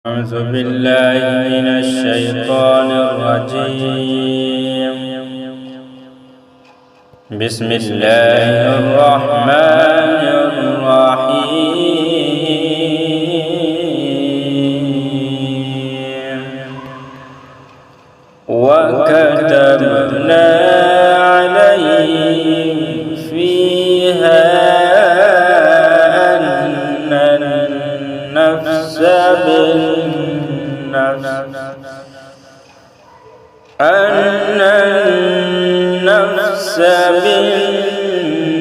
أعوذ بالله من الشيطان الرجيم. بسم الله الرحمن الرحيم. وكتبنا عليهم فيها أن النفس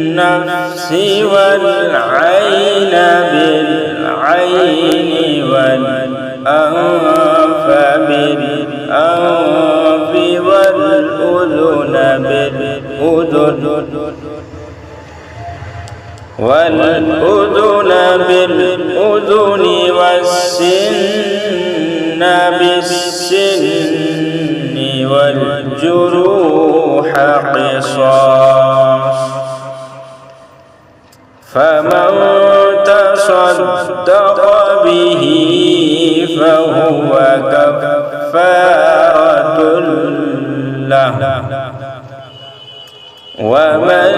بالنفس والعين بالعين والأنف بالأنف والأذن بالأذن والسن بالسن والجروح قصاص، فمن تصدق به فهو كفارة له، ومن